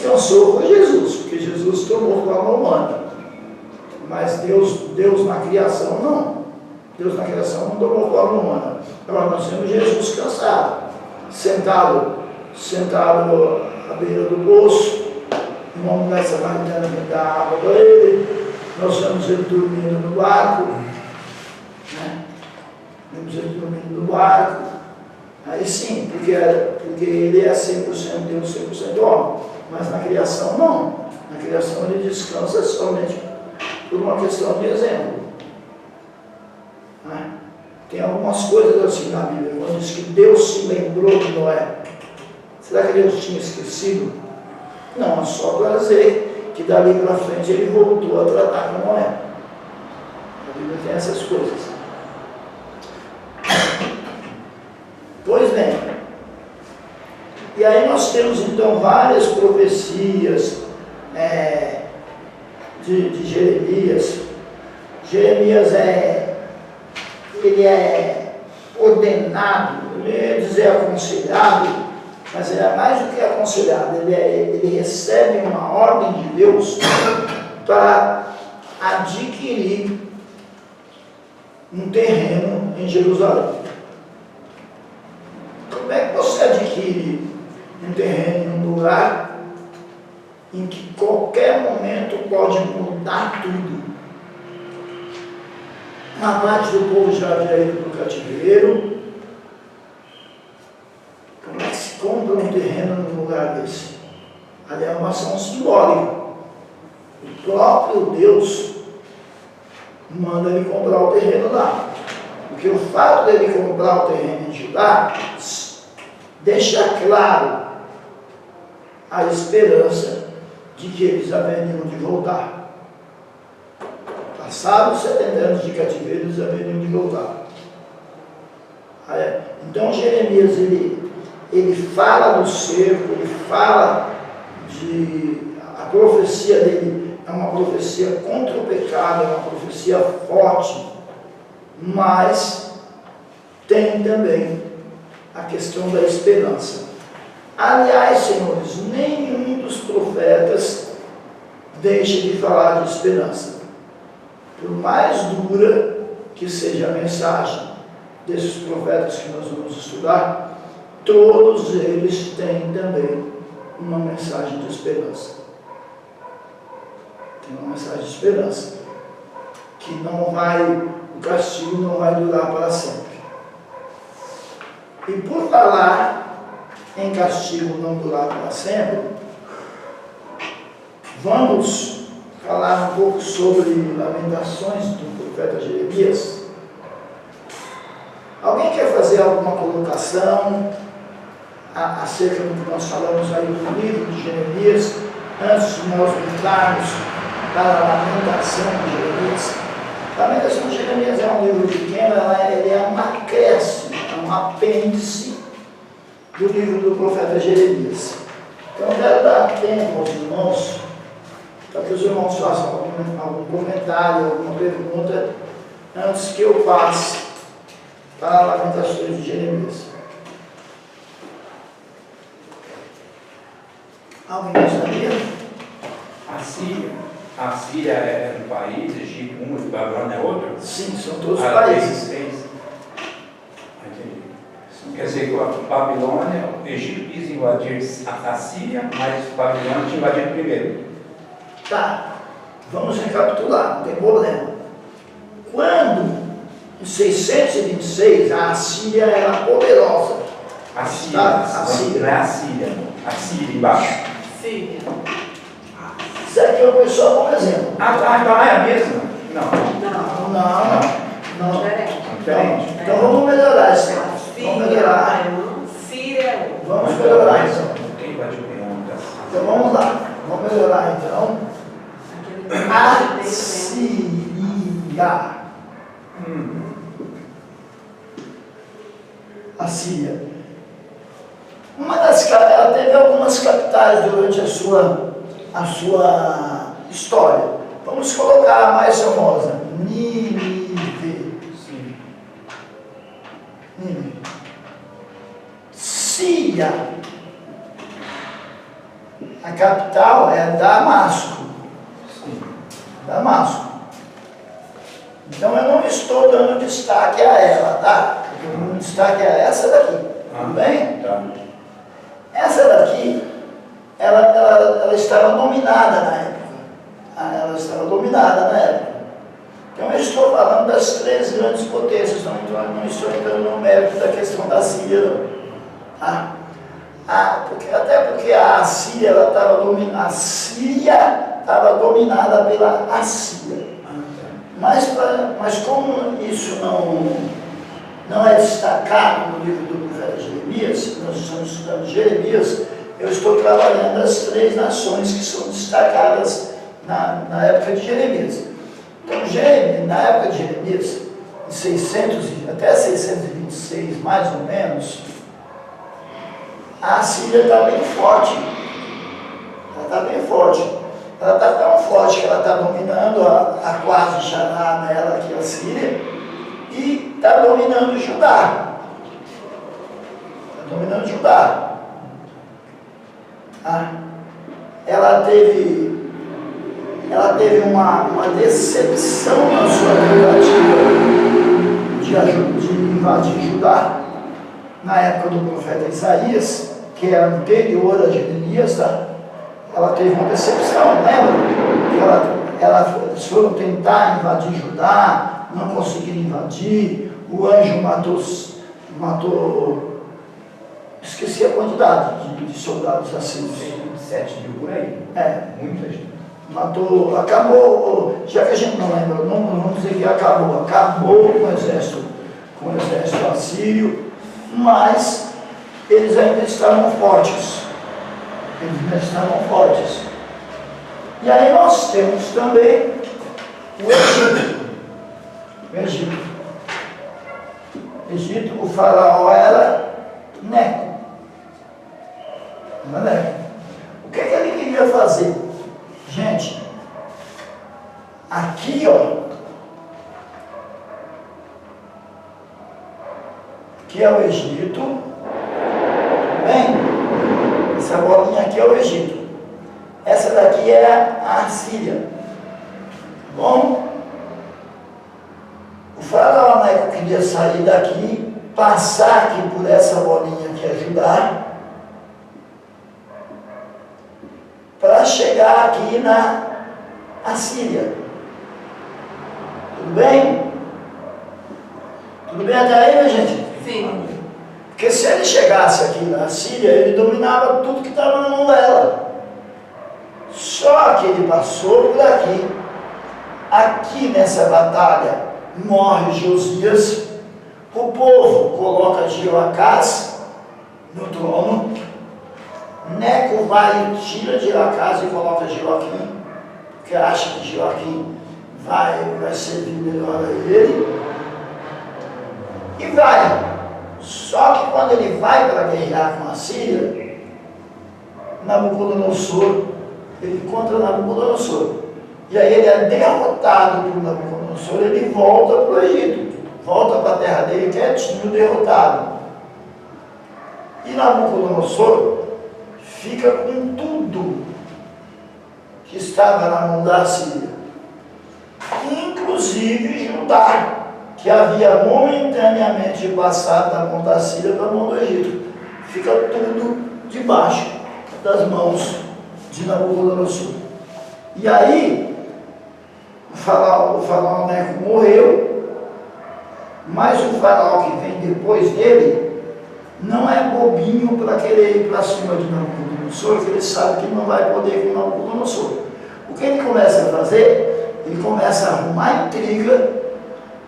descansou foi Jesus, porque Jesus tomou forma humana. Mas Deus na criação não. Deus na criação não tomou forma humana. Agora nós temos Jesus cansado, sentado à beira do poço, uma mulher samaritana que dá água para ele. Nós vemos ele dormindo no barco, né? Vemos ele dormindo no barco. Aí sim, porque ele é 100% Deus, 100% homem. Mas na criação não. Na criação ele descansa somente por uma questão de exemplo. Né? Tem algumas coisas assim na Bíblia, quando diz que Deus se lembrou de Noé. Será que Deus tinha esquecido? Não, é só para dizer que dali para frente ele voltou a tratar com Noé. A Bíblia tem essas coisas. Pois bem, e aí nós temos então várias profecias de Jeremias. Jeremias ele é ordenado, eu ia dizer aconselhado, mas ele é mais do que aconselhado, ele recebe uma ordem de Deus para adquirir um terreno em Jerusalém. Como é que você adquire um terreno em um lugar em que qualquer momento pode mudar tudo? Uma parte do povo já havia ido para o cativeiro. Como é que se compra um terreno num lugar desse? Ali é uma ação simbólica. O próprio Deus manda ele comprar o terreno lá. Porque o fato dele comprar o terreno em Judá deixa claro a esperança de que eles haveriam de voltar. Passados 70 anos de cativeiro, eles haveriam de voltar. Então Jeremias, ele fala do cerco, ele fala a profecia dele é uma profecia contra o pecado, é uma profecia forte, mas tem também a questão da esperança. Aliás, senhores, nenhum dos profetas deixa de falar de esperança. Por mais dura que seja a mensagem desses profetas que nós vamos estudar, todos eles têm também uma mensagem de esperança. Tem uma mensagem de esperança, que o castigo não vai durar para sempre. E por falar em castigo não durar para sempre, vamos falar um pouco sobre Lamentações do profeta Jeremias. Alguém quer fazer alguma colocação acerca do que nós falamos aí no livro de Jeremias, antes de nós entrarmos para a Lamentação de Jeremias? A Lamentação de Jeremias é um livro pequeno, ele é um acréscimo, é um apêndice do livro do profeta Jeremias. Então eu quero dar tempo aos irmãos, para que os irmãos façam algum comentário, alguma pergunta, antes que eu passe para a Lamentações de Jeremias. Alguém gostaria? A Síria é um país, Egito um e Babilônia é outro? Sim, são todos países. Quer dizer que a Babilônia, o Egito quis invadir a Síria, mas a Babilônia tinha invadido primeiro. Tá, vamos recapitular, não tem problema. Quando, em 626, a Assíria era poderosa. A Síria, não é a Síria, a Síria embaixo. Síria. Isso aqui eu vou só como exemplo. Então é a mesma? Não. Diferente. Então vamos melhorar isso. Vamos melhorar. Síria. Vamos melhorar então. Quem invadiu o reino da Síria? Então vamos lá. Vamos melhorar então. A Síria. Ela teve algumas capitais durante a sua história. Vamos colocar a mais famosa, Nínive. Sim. Síria A capital é Damasco. Sim. Damasco. Então eu não estou dando destaque a ela, tá? Eu dou destaque a essa daqui. Tudo bem? Tá. Essa daqui, ela estava dominada na época. Ela estava dominada na época. Então eu estou falando das três grandes potências, não estou entrando no mérito da questão da Síria, não. Até porque a Síria estava dominada pela Assíria. Mas como isso não é destacado no livro do profeta Jeremias, nós estamos estudando Jeremias, eu estou trabalhando as três nações que são destacadas na época de Jeremias. Então, Jeremias, na época de Jeremias, até 626 mais ou menos, a Síria está bem forte. Ela está bem forte. Ela está tão forte que ela está dominando a quase Xará nela, que é a Síria, e está dominando Judá. Está dominando Judá. Ela teve uma decepção na sua tentativa de invadir Judá, na época do profeta Isaías, que era anterior a Jeremias, tá? Ela teve uma decepção, lembra? Eles foram tentar invadir Judá, não conseguiram invadir, o anjo matou esqueci a quantidade de soldados assírios. 7 mil por aí. Muita gente. Matou, acabou, já que a gente não lembra, não vamos dizer que acabou com o exército assírio, mas eles ainda estavam fortes. E aí nós temos também o Egito, o faraó era Neco. O que ele queria fazer? Gente, aqui aqui é o Egito, bem, essa bolinha aqui é o Egito, essa daqui é a Síria. Bom, o faraó Neco queria sair daqui, passar aqui por essa bolinha que é Judá, para chegar aqui na Assíria. Tudo bem? Tudo bem até aí, minha gente? Sim. Porque se ele chegasse aqui na Síria, ele dominava tudo que estava na mão dela. Só que ele passou por aqui. Aqui nessa batalha morre Josias, o povo coloca Jeoacás no trono, Neco vai e tira Jeoacás e coloca Joaquim, porque acha que Joaquim vai servir melhor a ele, e vai. Só que quando ele vai para guerrear com a Síria, Nabucodonosor, ele encontra Nabucodonosor, e aí ele é derrotado por Nabucodonosor, ele volta para o Egito, volta para a terra dele quietinho, derrotado. E Nabucodonosor fica com tudo que estava na mão da Síria, inclusive Judá, que havia momentaneamente passado da mão da Síria para a mão do Egito. Fica tudo debaixo das mãos de Nabucodonosor. E aí, o faraó Neco morreu, mas o faraó que vem depois dele não é bobinho para querer ir para cima de Nabucodonosor, que ele sabe que não vai poder com Nabucodonosor. O que ele começa a fazer? Ele começa a arrumar intriga,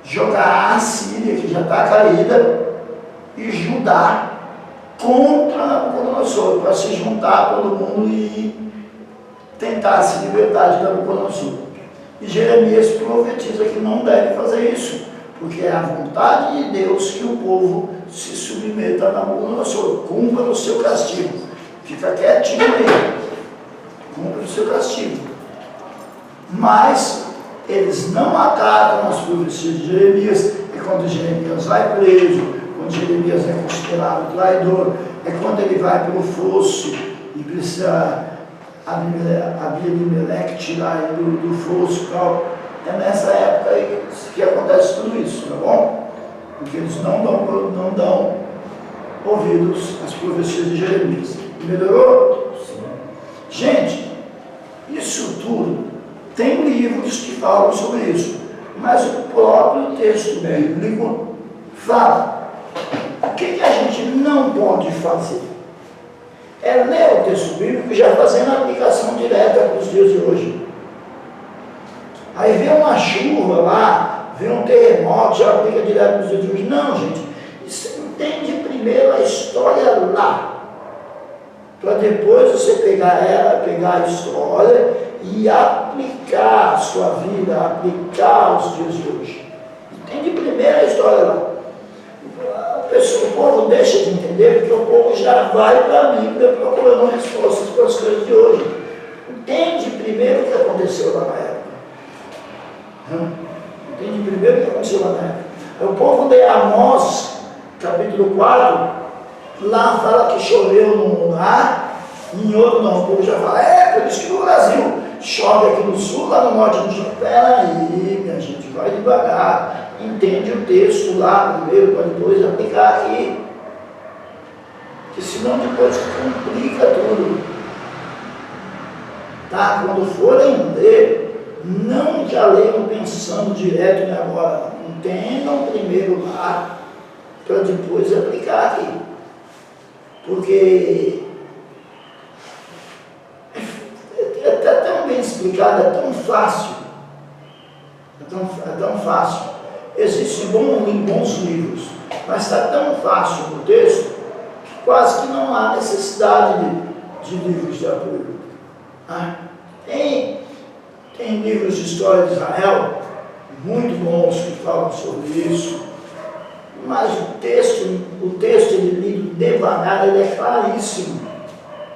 jogar a Síria, que já está caída, e Judá contra Nabucodonosor, para se juntar todo mundo e tentar se libertar de Nabucodonosor. E Jeremias profetiza que não deve fazer isso, porque é a vontade de Deus que o povo se submeta a Nabucodonosor, cumpra o seu castigo. Fica quietinho aí, cumpra o seu castigo. Mas eles não acatam as profecias de Jeremias, é quando Jeremias vai preso, quando Jeremias é considerado traidor, é quando ele vai para o fosso e precisa Abimeleque tirar ele do fosso e tal. É nessa época aí que acontece tudo isso, tá bom? Porque eles não dão ouvidos às profecias de Jeremias. Melhorou? Sim. Gente, isso tudo, tem livros que falam sobre isso, mas o próprio texto bíblico fala. O que a gente não pode fazer? É ler o texto bíblico já fazendo a aplicação direta para os dias de hoje. Aí vê uma chuva lá, vê um terremoto, já aplica direto para os dias de hoje. Não, gente, você entende primeiro a história lá, para depois você pegar a história e aplicar a sua vida, aplicar os dias de hoje. Entende primeiro a história lá. O povo deixa de entender, porque o povo já vai para a Bíblia procurando respostas para as coisas de hoje. Entende primeiro o que aconteceu lá na época. Entende primeiro o que aconteceu lá na época. O povo de Amós, capítulo 4, lá fala que choveu num lugar, em outro não. O povo já fala, por isso que no Brasil chove aqui no sul, lá no norte não chove. Peraí, minha gente, vai devagar. Entende o texto lá primeiro, para depois aplicar aqui. Porque senão depois complica tudo. Tá? Quando forem ler, não já leiam pensando direto em agora. Entendam primeiro lá, para depois aplicar aqui. Porque é tão bem explicado, é tão fácil. É tão fácil. Existem bons livros, mas está tão fácil no texto que quase que não há necessidade de livros de apoio. Tem livros de história de Israel muito bons que falam sobre isso, mas o texto ele lido devagar, ele é claríssimo,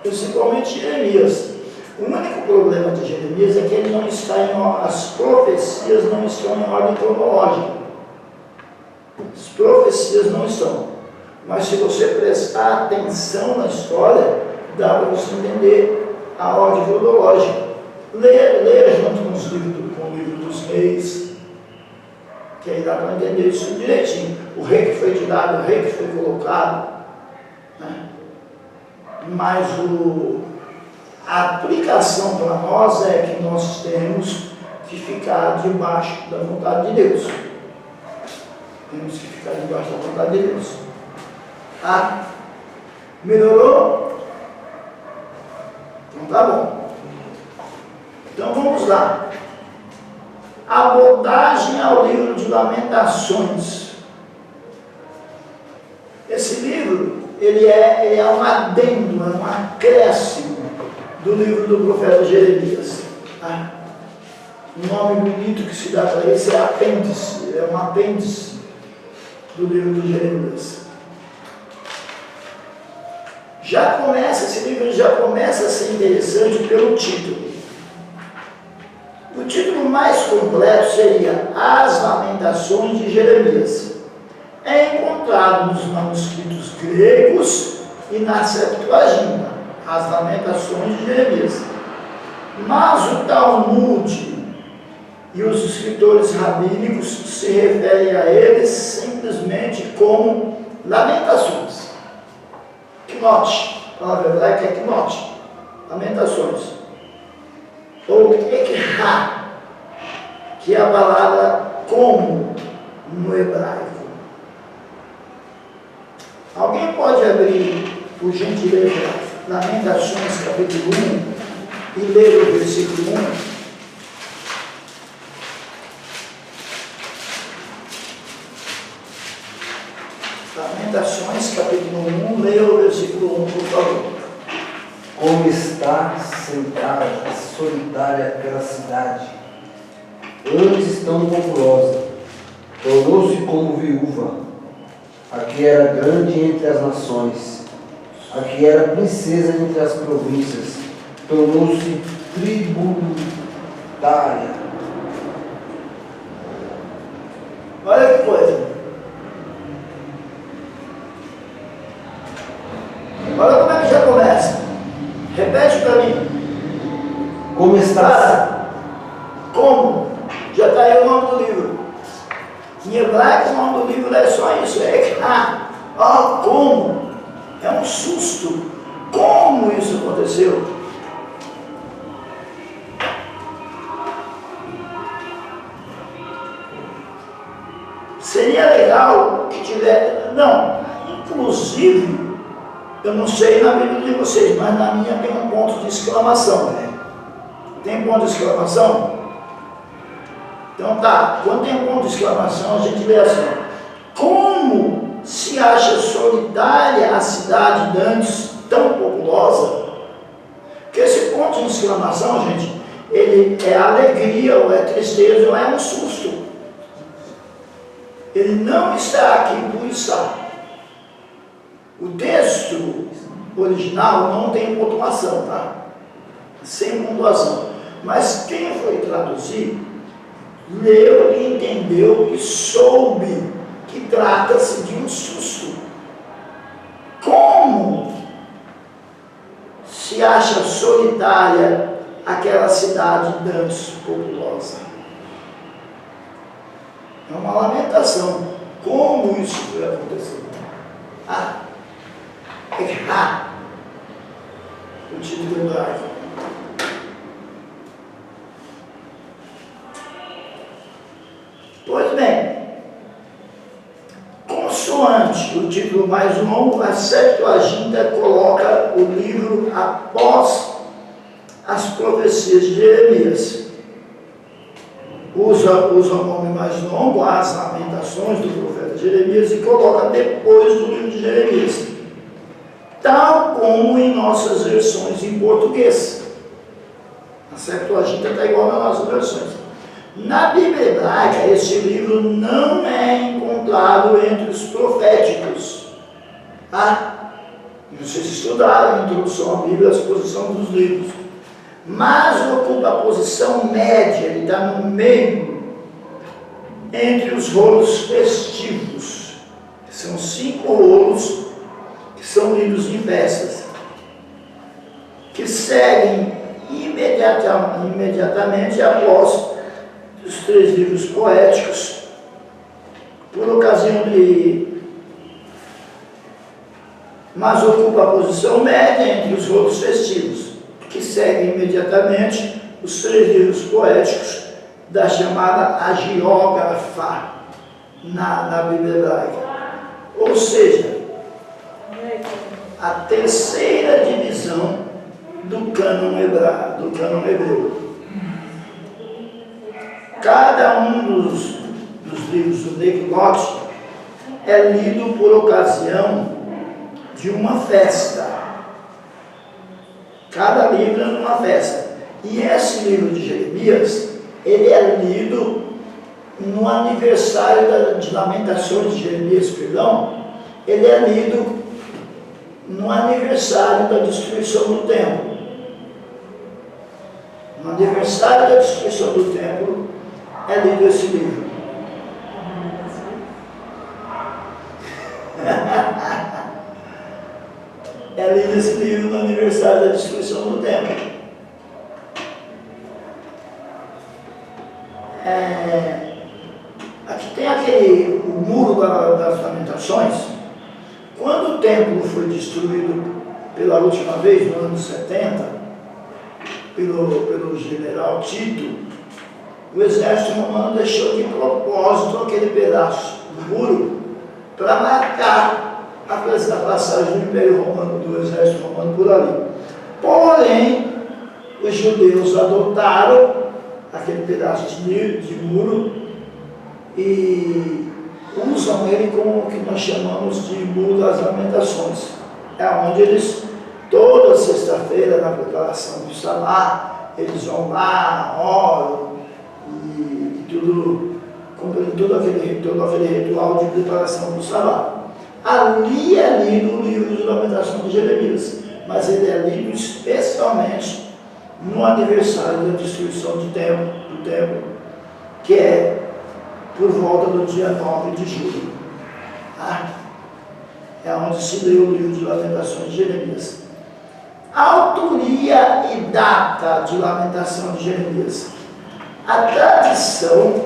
principalmente Jeremias. O único problema de Jeremias é que ele não está as profecias não estão em ordem cronológica. As profecias não estão. Mas se você prestar atenção na história, dá para você entender a ordem cronológica. Ler junto com o livro dos reis, que aí dá para entender isso direitinho. O rei que foi tirado, o rei que foi colocado. Né? Mas a aplicação para nós é que nós temos que ficar debaixo da vontade de Deus. Temos que ficar debaixo da vontade de Deus. Melhorou? Então tá bom. Então vamos lá. Abordagem ao livro de Lamentações. Esse livro, ele é um adendo, é um acréscimo do livro do profeta Jeremias. O nome bonito que se dá para isso é apêndice, é um apêndice do livro de Jeremias. Esse livro já começa a ser interessante pelo título. O título mais completo seria As Lamentações de Jeremias. É encontrado nos manuscritos gregos e na Septuaginta, As Lamentações de Jeremias. Mas o Talmud e os escritores rabínicos se referem a eles simplesmente como Lamentações. Knote, a palavra hebraica é knote, Lamentações. Ou ekha, que é a palavra como no hebraico. Alguém pode abrir, por gentileza, Lamentações capítulo 1 e ler o versículo 1? Lamentações, capítulo 1, leia o versículo 1, por favor. Como está sentada a solitária aquela cidade, antes tão populosa, tornou-se como viúva, a que era grande entre as nações, a que era princesa entre as províncias, tornou-se tributária. Olha que coisa. Olha como é que já começa. Repete para mim. Como está? Cara, como? Já está aí o nome do livro. Em hebraico o nome do livro é só isso, como? É um susto. Como isso aconteceu? Seria legal que tivesse. Não, inclusive, eu não sei na Bíblia de vocês, mas na minha tem um ponto de exclamação. Tem ponto de exclamação? Então tá, quando tem um ponto de exclamação, a gente vê assim: como se acha solitária a cidade dantes tão populosa? Porque esse ponto de exclamação, gente, ele é alegria, ou é tristeza, ou é um susto. Ele não está aqui por estar. O texto original não tem pontuação, tá? Sem pontuação. Mas quem foi traduzir, leu e entendeu e soube que trata-se de um susto. Como se acha solitária aquela cidade dantes populosa? É uma lamentação. Como isso foi acontecer? O título hebraico. Pois bem, consoante o título mais longo, a Septuaginta coloca o livro após as profecias de Jeremias. Usa o nome mais longo, as Lamentações do profeta Jeremias, e coloca depois do livro de Jeremias, tal como em nossas versões em português. A Septuaginta está igual nas nossas versões. Na Bíblia hebraica, este livro não é encontrado entre os proféticos. Vocês estudaram a introdução à Bíblia, a exposição dos livros. Mas ocupa a posição média, ele está no meio, entre os rolos festivos. São 5 rolos que são lidos em festas, que seguem imediatamente após os 3 livros poéticos, por ocasião de... Mas ocupa a posição média entre os rolos festivos, que seguem imediatamente os 3 livros poéticos da chamada agiógrafa na Bíblia hebraica. Ou seja, a terceira divisão do cânon hebreu. Cada um dos livros do Negilot é lido por ocasião de uma festa. Cada livro é numa festa. E esse livro de Jeremias, ele é lido no aniversário de Lamentações de Jeremias, ele é lido no aniversário da destruição do templo. No aniversário da destruição do templo, é lido esse livro. É lido esse livro no aniversário da destruição do templo. Aqui tem o muro das Lamentações. Quando o templo foi destruído pela última vez, no ano 70, pelo general Tito, o exército romano deixou de propósito aquele pedaço do muro para marcar a passagem do Império Romano, do exército romano por ali. Porém, os judeus adotaram aquele pedaço de muro e usam ele como o que nós chamamos de Muro das Lamentações. É onde eles, toda sexta-feira, na preparação do Sabá, eles vão lá, oram e tudo, cumprindo todo aquele ritual de preparação do Sabá. Ali é lido o livro de Lamentações de Jeremias, mas ele é lido especialmente no aniversário da destruição do templo, que é por volta do dia 9 de julho. É onde se lê o livro de Lamentações de Jeremias. Autoria e data de Lamentação de Jeremias. A tradição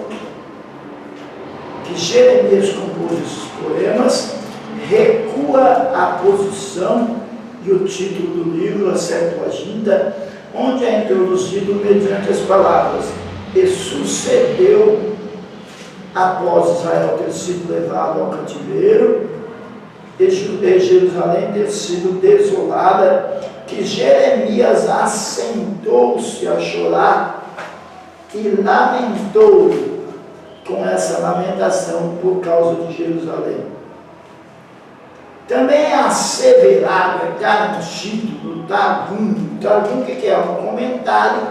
que Jeremias compôs esses poemas recua a posição e o título do livro, a Septuaginta, onde é introduzido mediante as palavras: e sucedeu, após Israel ter sido levado ao cativeiro, e Jerusalém ter sido desolada, que Jeremias assentou-se a chorar e lamentou com essa lamentação por causa de Jerusalém. Também é asseverado, está no título do Targum. Targum, o que é? Um comentário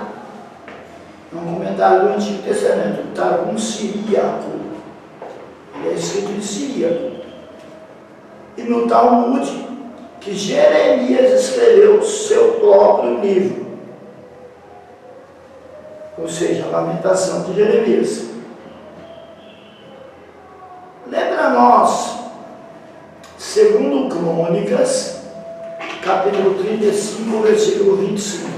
do Antigo Testamento, o Targum siríaco. Ele é escrito em siríaco. E no Talmud, que Jeremias escreveu o seu próprio livro, ou seja, a Lamentação de Jeremias. Lembra nós, segundo Crônicas, capítulo 35, versículo 25.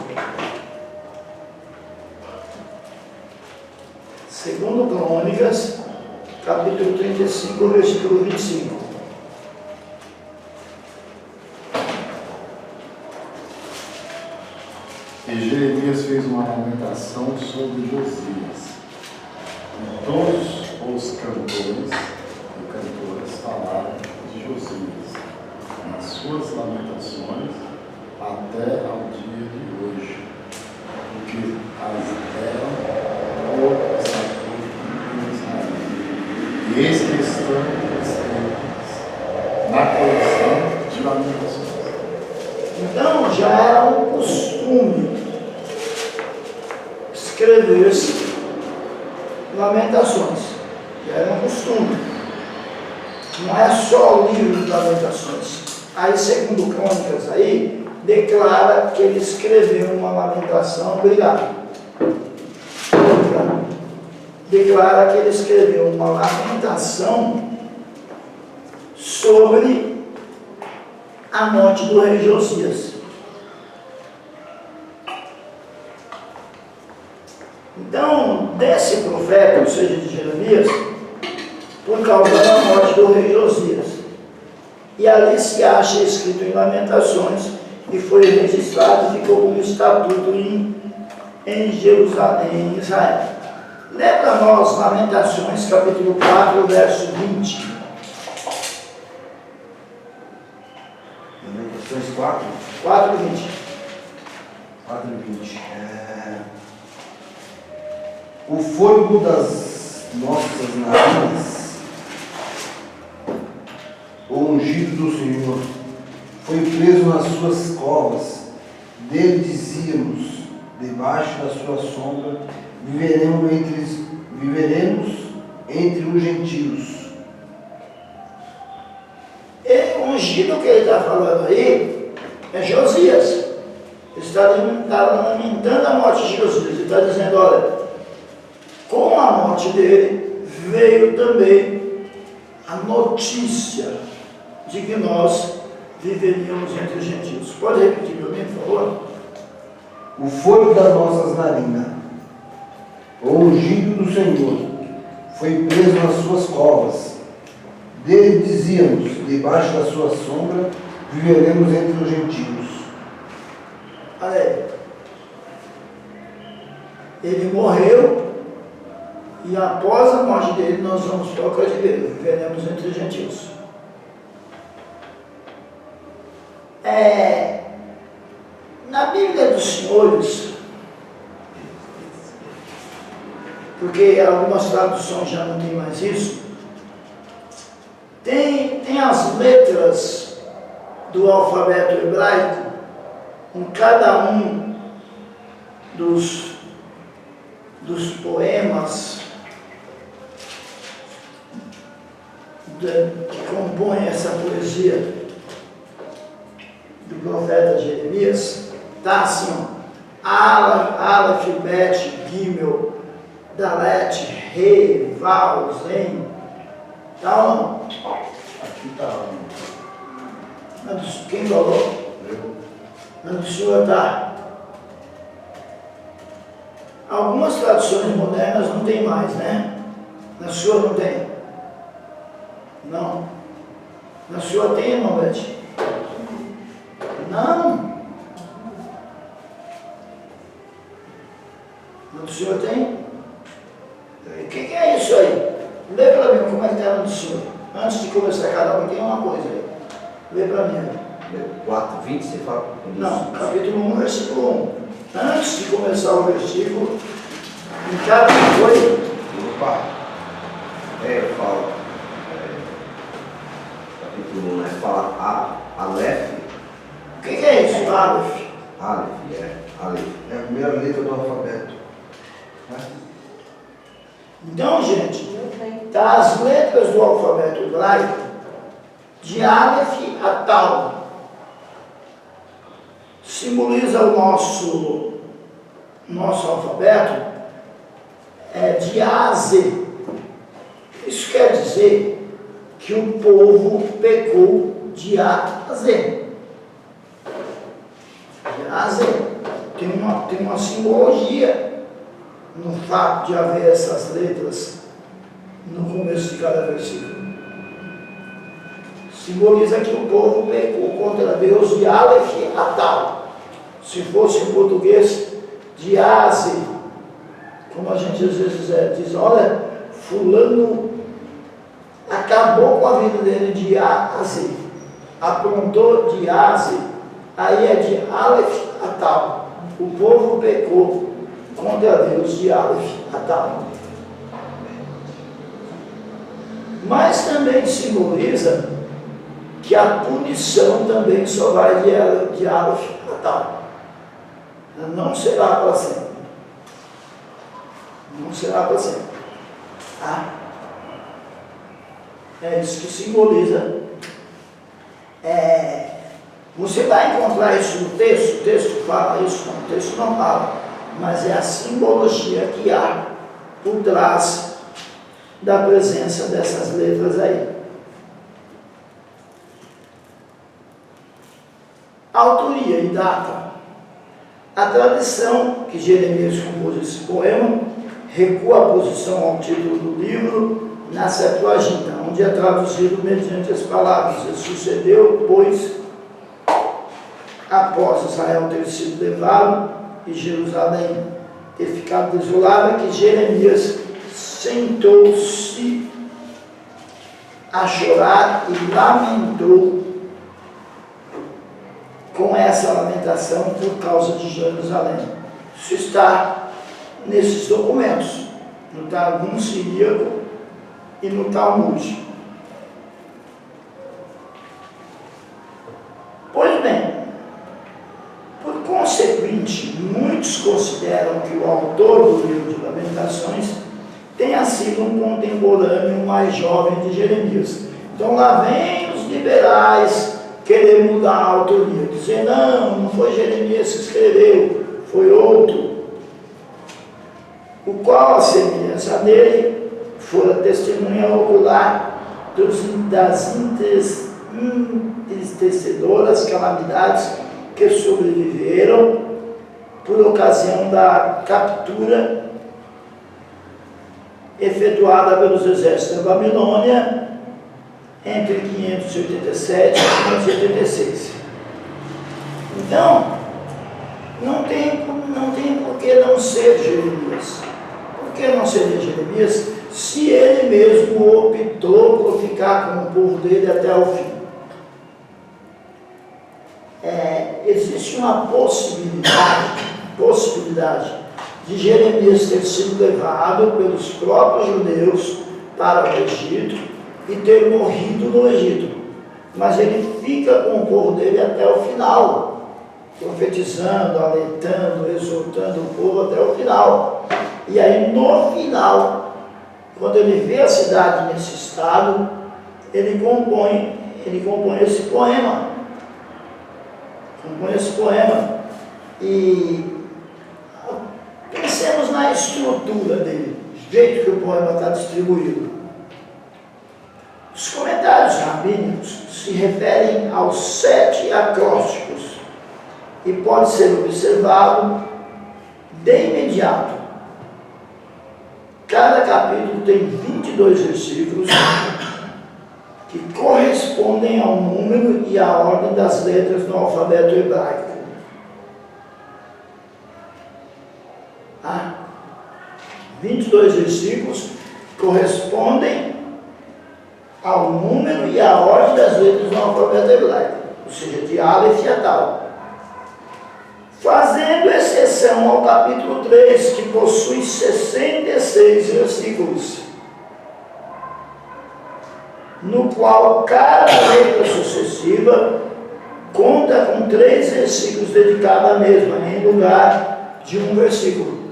Segundo Crônicas, capítulo 35, versículo 25. E Jeremias fez uma lamentação sobre Josias. E todos os cantores e cantoras falaram de Josias nas suas lamentações até ao dia de hoje, porque as deram por estatuto de Israel. E eis que estão escritas na coleção de lamentações. Então já era um costume escrever-se lamentações. Já era um costume. Não é só o livro de lamentações. Aí, segundo Crônicas, aí, declara que ele escreveu uma lamentação. Obrigado. Declara que ele escreveu uma lamentação sobre a morte do rei Josias. Então, desse profeta, ou seja, de Jeremias, por causa da morte do rei Josias. E ali se acha escrito em Lamentações, e foi registrado e ficou como estatuto em Jerusalém, em Israel. Lembra nós, Lamentações, capítulo 4, verso 20. Lamentações 4? 4, 20. 4 e 20. O fôlego das nossas narinas, o ungido do Senhor, foi preso nas suas covas. Dele dizíamos, debaixo da sua sombra, viveremos entre os gentios. O ungido que ele está falando aí é Josias. Ele está lamentando a morte de Josias. Ele está dizendo, olha, com a morte dele veio também a notícia de que nós viveríamos entre os gentios. Pode repetir para mim, por favor? O fôlego das nossas narinas, o ungido do Senhor, foi preso nas suas covas. Dele dizíamos, debaixo da sua sombra, viveremos entre os gentios. Olha aí. Ele morreu, e após a morte dele, nós vamos para o cativeiro, viveremos entre os gentios. Na Bíblia dos Senhores, porque algumas traduções já não tem mais isso, tem as letras do alfabeto hebraico em cada um dos poemas que compõem essa poesia do profeta Jeremias. Está assim, ó, Aleph, Bet, Gimel, Dalet, Rei, Val, Zen. Então, Aqui está. quem falou? Onde o senhor está? Algumas traduções modernas não tem mais, né? Na sua não tem? Não. Na sua tem, irmão Bete? Não. No senhor tem? O que é isso aí? Lê para mim como é que está no senhor. Antes de começar cada um, tem uma coisa aí. Lê para mim. 4:20 você fala? Não, capítulo 1, versículo 1. Antes de começar o versículo, em cada coisa. Opa! Eu falo. Capítulo 1, né? Fala Aleph. O que é isso? Aleph. Aleph. É a primeira letra do alfabeto. Então, gente, tá as letras do alfabeto hebraico de Aleph a Tal. Simboliza o nosso alfabeto de A a Z. Isso quer dizer que o povo pecou de A a Z. De A a Z. Tem uma simbologia no fato de haver essas letras no começo de cada versículo. Simboliza que o povo pecou contra Deus de Aleph a Tal. Se fosse em português, de A a Z. Como a gente às vezes diz, olha, fulano acabou com a vida dele de A a Z. Aprontou de A a Z. Aí é de Aleph a Tal. O povo pecou contra Deus de Aleph a Tal. Mas também simboliza que a punição também só vai de Aleph a Tal. Não será para sempre. Não será para sempre. Tá? É isso que simboliza. Você vai encontrar isso no texto. O texto fala isso, não, o texto não fala. Mas é a simbologia que há por trás da presença dessas letras aí. Autoria e data. A tradição que Jeremias compôs esse poema recua a posição ao título do livro na Septuaginta, onde é traduzido mediante as palavras: e sucedeu, pois, após Israel ter sido levado e Jerusalém ter ficado desolada, que Jeremias sentou-se a chorar e lamentou com essa lamentação por causa de Jerusalém. Isso está nesses documentos, no Targum siríaco e no Talmud. Pois bem, por consequente, muitos consideram que o autor do livro de Lamentações tenha sido um contemporâneo mais jovem de Jeremias. Então lá vem os liberais querer mudar a autoria, dizer, não foi Jeremias que escreveu, foi outro, o qual a semelhança dele fora testemunha ocular das entristecedoras calamidades que sobreviveram por ocasião da captura efetuada pelos exércitos da Babilônia entre 587 e 586. Então, não tem por que não ser Jeremias. Por que não seria Jeremias se ele mesmo optou por ficar com o povo dele até o fim? Existe uma possibilidade de Jeremias ter sido levado pelos próprios judeus para o Egito e ter morrido no Egito, mas ele fica com o povo dele até o final, profetizando, alentando, exortando o povo até o final. E aí no final, quando ele vê a cidade nesse estado, ele compõe esse poema. E pensemos na estrutura dele, do jeito que o poema está distribuído. Os comentários rabínicos se referem aos 7 acrósticos e pode ser observado de imediato. Cada capítulo tem 22 versículos que correspondem ao número e à ordem das letras do alfabeto hebraico. 22 versículos correspondem ao número e à ordem das letras do alfabeto hebraico, ou seja, de Aleph e Tal. Fazendo exceção ao capítulo 3, que possui 66 versículos, no qual cada letra sucessiva conta com 3 versículos dedicados à mesma, em lugar de um versículo.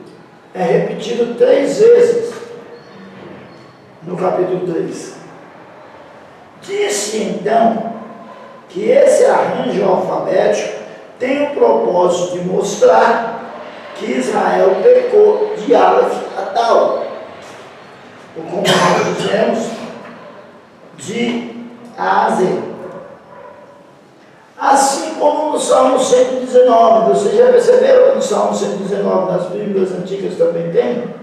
É repetido 3 vezes no capítulo 3. Disse então que esse arranjo alfabético tem o propósito de mostrar que Israel pecou de Aleph a Tal, ou como nós dizemos, de A a Z. Assim como no Salmo 119, vocês já perceberam que no Salmo 119 nas Bíblias antigas também tem?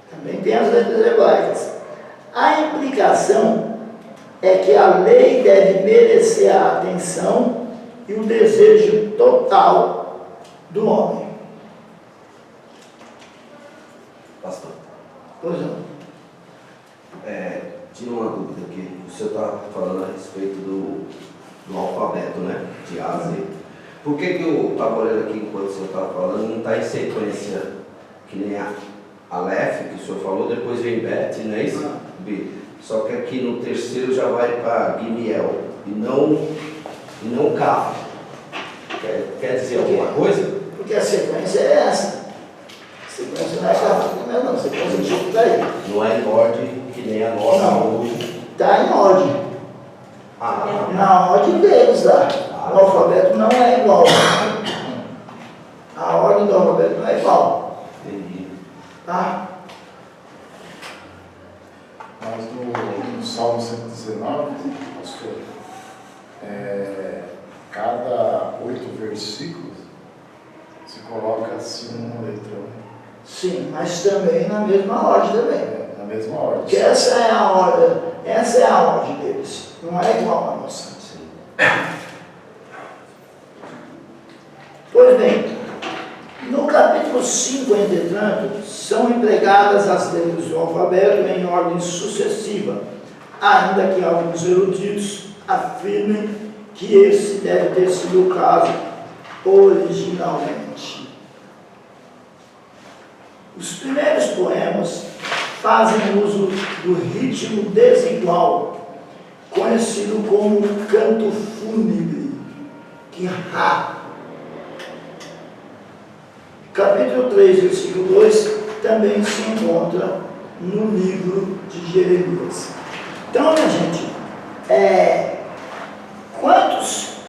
Também tem as letras hebraicas. A implicação é que a lei deve merecer a atenção e o desejo total do homem. Pastor, Pois não. tinha uma dúvida aqui. O senhor estava falando a respeito do alfabeto, né? De A a Z. Por que eu estava olhando aqui enquanto o senhor estava falando, não está em sequência que nem a Aleph, que o senhor falou, depois vem Bet, não é isso? B. Só que aqui no terceiro já vai para Gimiel e não Kaf. Quer dizer alguma coisa? Porque a sequência é essa. A sequência não é Kaf, não, a sequência é tipo daí. Não é em ordem que nem a nossa Não. hoje. Está em ordem. Na ordem deles lá. O alfabeto não é igual. A ordem do alfabeto não é igual. Entendi. Tá? Mas no Salmo 119, pastor, cada 8 versículos se coloca assim uma letra. Sim, mas também na mesma ordem também. Na mesma ordem. Porque essa é a ordem deles. Não é igual a nossa. Sim. Pois bem, no capítulo 5, entretanto, são empregadas as letras do alfabeto em ordem sucessiva, ainda que alguns eruditos afirmem que esse deve ter sido o caso originalmente. Os primeiros poemas fazem uso do ritmo desigual, conhecido como canto fúnebre, Kirá. Capítulo 3, versículo 2, também se encontra no livro de Jeremias. Então, minha gente,